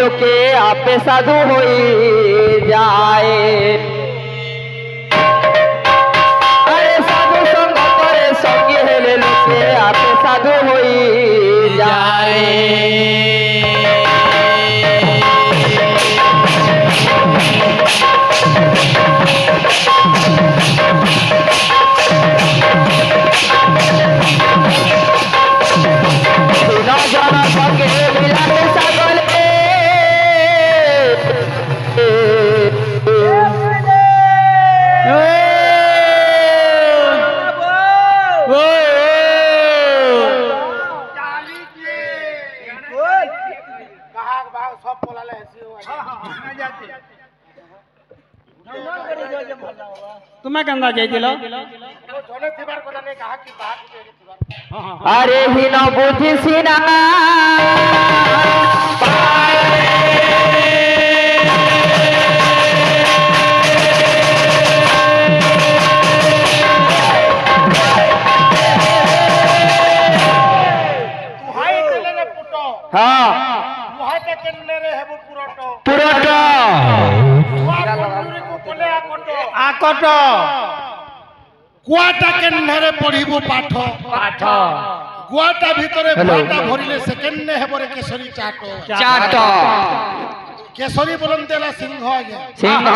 লোকে আপে সাধু হয়ে যায়। আরে সাধু সঙ্গ করে সঙ্গী হলে লোকে আপে সাধু হয়ে যায়। तुम्हें कंदा जाइल अरे हिन बुझिसी ना हाँ पुरट आकट गुआटा केन्नरे पढ़िबु पाठ पाठ गुआटा भितरे गुआटा भरिले सेकेंडे हेबरे केसरी चाट चाट केसरी बोलंतेला सिंह आगे सिंह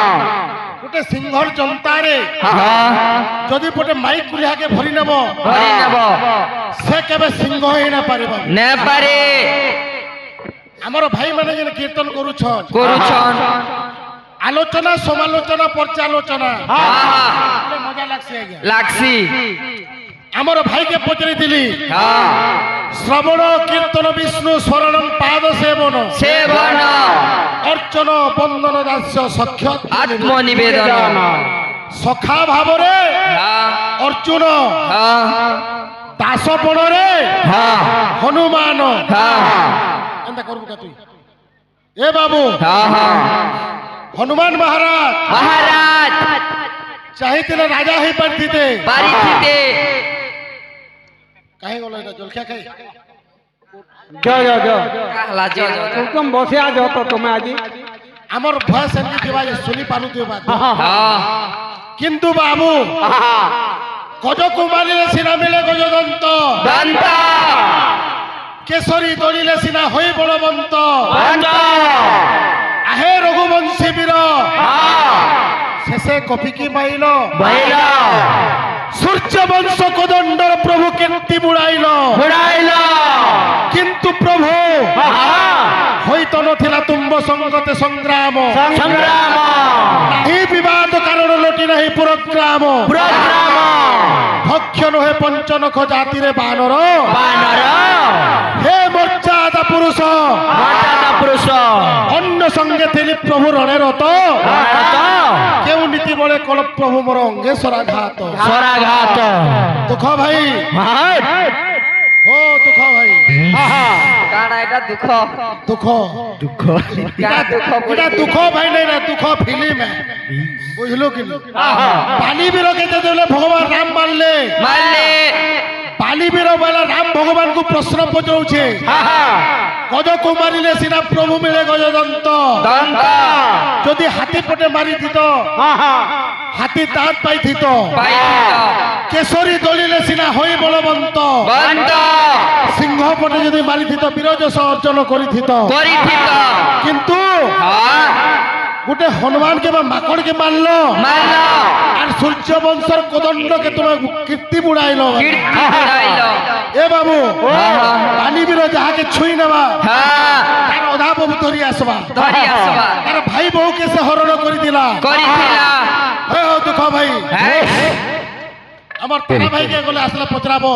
गोटे सिंहर जनतारे जदि गोटे माइक कुलिया के भरि नेबो से केबे सिंह होई ना पारिबो ने पारे हमर भाई माने जे कीर्तन करूछन आलोचना समालोचना पर्चालोचना मजा लागसी आज्ञा लागसी हमर भाई के पचरी दिली श्रवण कीर्तन विष्णु शरणम पाद सेवन सेवन अर्चन बंदन दास्य सख्य आत्मनिवेदन सखा भावरे अर्जुन दासपण रे हनुमान एंता करबु का तू ए बाबू हनुमान महाराज चाहिए राजा ही पारिथिते कहीं गलो एटा जलखिया खाई तुम बसे आ जाओ तो तुम्हें आज हमर भय संगीत दिवा सुनी पानु दिवा किंतु बाबू गज कुमारी सिना मिले गजदंत दंत केसरी दलिले सिना होई बलवंत आहे रघुवंशी वीर शेषे कपि की माइल सूर्य वंश कोदंडर प्रभु कीर्ति बुड़ाइल किंतु प्रभु होइत नथिला तुम्ब संगते संग्राम नहीं विवाद कारण लोटी नहीं पुरग्राम भक्ष नुहे पंचनख जाति रे बानर हे मर्यादा पुरुष अन्य संगे थिली प्रभु रणे रत केउ नीति बळे कल प्रभु मोर अंगे सराघात दुख भाई हो दुख भाई काना एटा दुख दुख एटा दुख भाई नहीं ना दुख फिल्म है बुझलो कि पानी भी रोके देले भगवान राम मारले पानी भी वाला राम भगवान को प्रश्न पचाऊे गज कुमारी ले सिना प्रभु मिले गजदंत जदि हाथी पटे मारी थी तो हाथी दाँत पाई थी तो केसरी दलिले सिना होई बलवंत सिंह पटे जदि मारी थी तो वीरजस अर्जन करी थी तो किंतु गोटे हनुमान के माकड़ के मारलो और सूर्य वंशर कोदंड के तुम कीर्ति बुड़ाइलो ए बाबू पानी बीर जहा के छुई नवा तार अधा बहु धरी आसवा तार भाई बहु के से हरण करी दिला हे हो दुख भाई हमर तारा भाई के गले आसला पचराबो